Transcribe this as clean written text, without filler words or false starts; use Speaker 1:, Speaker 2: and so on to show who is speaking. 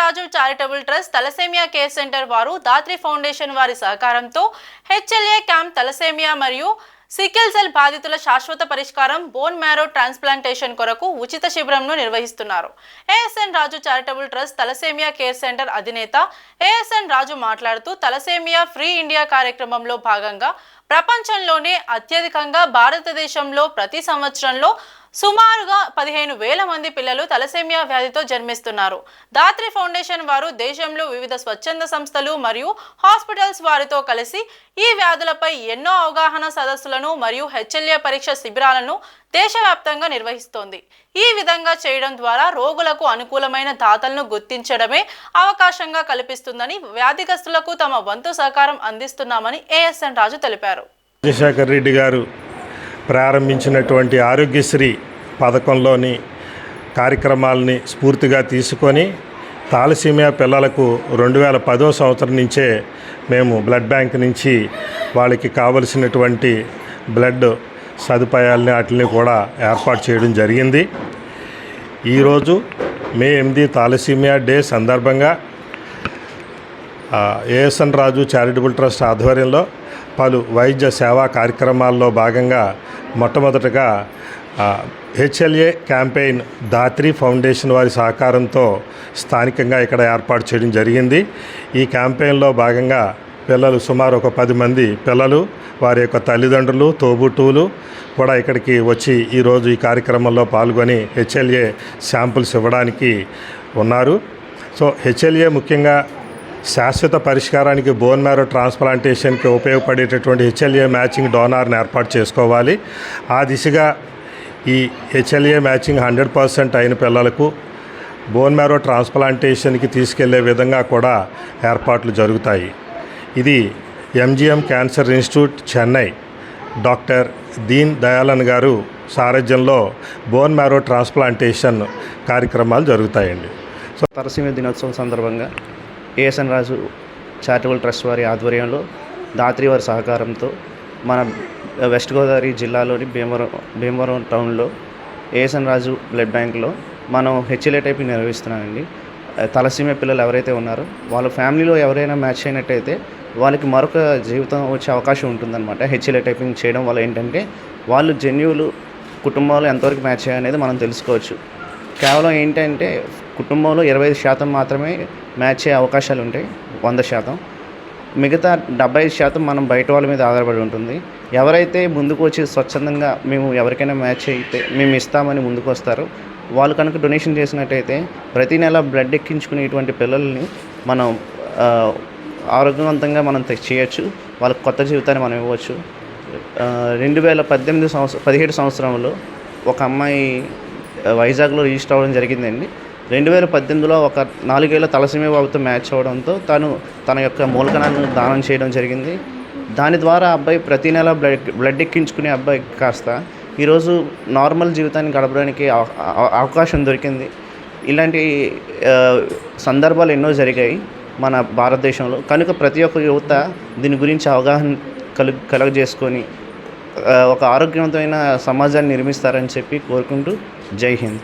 Speaker 1: రాజు charitable trust thalassemia care centre వారు Dathri foundation వారి సహకారంతో హెచ్ఎల్ఏ క్యాంప్ తలసేమియా మరియు సికిల్ సెల్ బాధితుల శాశ్వత పరిష్కారం బోన్ మ్యారో ట్రాన్స్ప్లాంటేషన్ కొరకు ఉచిత శిబిరంను నిర్వహిస్తున్నారు. ASN Raju charitable trust thalassemia care centre అధినేత ఏఎస్ఎన్ రాజు మాట్లాడుతూ తలసేమియా ఫ్రీ ఇండియా కార్యక్రమంలో భాగంగా ప్రపంచంలోనే అత్యధికంగా భారతదేశంలో ప్రతి సంవత్సరంలో సుమారుగా 15,000 మంది పిల్లలు తలసేమియా వ్యాధితో జన్మిస్తున్నారు. దాత్రి ఫౌండేషన్ వారు దేశంలో వివిధ స్వచ్ఛంద సంస్థలు మరియు హాస్పిటల్స్ వారితో కలిసి ఈ వ్యాధులపై ఎన్నో అవగాహన సదస్సులను మరియు హెచ్ఎల్ఏ పరీక్ష శిబిరాలను దేశవ్యాప్తంగా నిర్వహిస్తోంది. ఈ విధంగా చేయడం ద్వారా రోగులకు అనుకూలమైన దాతలను గుర్తించడమే అవకాశంగా కల్పిస్తుందని వ్యాధిగ్రస్తులకు తమ వంతు సహకారం అందిస్తున్నామని ఏఎస్ఎన్ రాజు తెలిపారు.
Speaker 2: రాజశేఖర్ రెడ్డి గారు ప్రారంభించినటువంటి ఆరోగ్యశ్రీ పథకంలోని కార్యక్రమాలని స్ఫూర్తిగా తీసుకొని తాలసీమియా పిల్లలకు 2010వ సంవత్సరం నుంచే మేము బ్లడ్ బ్యాంక్ నుంచి వాళ్ళకి కావలసినటువంటి బ్లడ్ సదుపాయాలని వాటిని కూడా ఏర్పాటు చేయడం జరిగింది. ఈరోజు మే 8 తాలసీమియా డే సందర్భంగా ఏఎస్ఎన్ రాజు చారిటబుల్ ట్రస్ట్ ఆధ్వర్యంలో పలు వైద్య సేవా కార్యక్రమాల్లో భాగంగా మొట్టమొదటగా హెచ్ఎల్ఏ క్యాంపెయిన్ దాత్రి ఫౌండేషన్ వారి సహకారంతో స్థానికంగా ఇక్కడ ఏర్పాటు చేయడం జరిగింది. ఈ క్యాంపెయిన్లో భాగంగా పిల్లలు సుమారు ఒక 10 మంది పిల్లలు వారి యొక్క తల్లిదండ్రులు తోబుట్టువులు కూడా ఇక్కడికి వచ్చి ఈరోజు ఈ కార్యక్రమంలో పాల్గొని హెచ్ఎల్ఏ శాంపుల్స్ ఇవ్వడానికి ఉన్నారు. సో హెచ్ఎల్ఏ ముఖ్యంగా శాశ్వత పరిష్కారానికి బోన్ మ్యారో ట్రాన్స్ప్లాంటేషన్కి ఉపయోగపడేటటువంటి హెచ్ఎల్ఏ మ్యాచింగ్ డోనార్ని ఏర్పాటు చేసుకోవాలి. ఆ దిశగా ఈ హెచ్ఎల్ఏ మ్యాచింగ్ 100% అయిన పిల్లలకు బోన్ మ్యారో ట్రాన్స్ప్లాంటేషన్కి తీసుకెళ్లే విధంగా కూడా ఏర్పాట్లు జరుగుతాయి. ఇది MGM cancer institute Chennai doctor Deen Dayalan గారు సారథ్యంలో బోన్ మ్యారో ట్రాన్స్ప్లాంటేషన్ కార్యక్రమాలు జరుగుతాయండి.
Speaker 3: సో తలసేమియా దినోత్సవం సందర్భంగా ఏఎస్ఎన్ రాజు చారిటబుల్ ట్రస్ట్ వారి ఆధ్వర్యంలో దాత్రి వారి సహకారంతో మన వెస్ట్ గోదావరి జిల్లాలోని భీమవరం టౌన్లో ఏఎస్ఎన్ రాజు బ్లడ్ బ్యాంక్లో మనం హెచ్ఎల్ఏ టైపింగ్ నిర్వహిస్తున్నామండి. తలసేమియా పిల్లలు ఎవరైతే ఉన్నారో వాళ్ళ ఫ్యామిలీలో ఎవరైనా మ్యాచ్ అయినట్టయితే వాళ్ళకి మరొక జీవితం వచ్చే అవకాశం ఉంటుందన్నమాట. హెచ్ఎల్ఏ టైపింగ్ చేయడం వల్ల ఏంటంటే వాళ్ళు జన్యువులు కుటుంబాలు ఎంతవరకు మ్యాచ్ అయ్యాయనేది మనం తెలుసుకోవచ్చు. కేవలం ఏంటంటే కుటుంబంలో 25% మాత్రమే మ్యాచ్ అయ్యే అవకాశాలు ఉంటాయి, 100%. మిగతా 75% మనం బయట వాళ్ళ మీద ఆధారపడి ఉంటుంది. ఎవరైతే ముందుకు వచ్చి స్వచ్ఛందంగా మేము ఎవరికైనా మ్యాచ్ అయితే మేము ఇస్తామని ముందుకు వస్తారో వాళ్ళు కనుక డొనేషన్ చేసినట్టయితే ప్రతి నెల బ్లడ్ ఎక్కించుకునేటువంటి పిల్లల్ని మనం ఆరోగ్యవంతంగా మనం చేయొచ్చు, వాళ్ళకి కొత్త జీవితాన్ని మనం ఇవ్వచ్చు. 2017 సంవత్సరంలో ఒక అమ్మాయి వైజాగ్లో రిజిస్టర్ అవ్వడం జరిగిందండి. 2018లో ఒక 4 ఏళ్ల తలసేమియా బాబుతో మ్యాచ్ అవ్వడంతో తన యొక్క మూలకణాలను దానం చేయడం జరిగింది. దాని ద్వారా అబ్బాయి ప్రతి నెల బ్లడ్ ఎక్కించుకునే అబ్బాయి కాస్త ఈరోజు నార్మల్ జీవితాన్ని గడపడానికి అవకాశం దొరికింది. ఇలాంటి సందర్భాలు ఎన్నో జరిగాయి మన భారతదేశంలో. కనుక ప్రతి ఒక్క యువత దీని గురించి అవగాహన కలుగజేసుకొని ఒక ఆరోగ్యవంతమైన సమాజాన్ని నిర్మిస్తారని చెప్పి కోరుకుంటూ జై హింద్.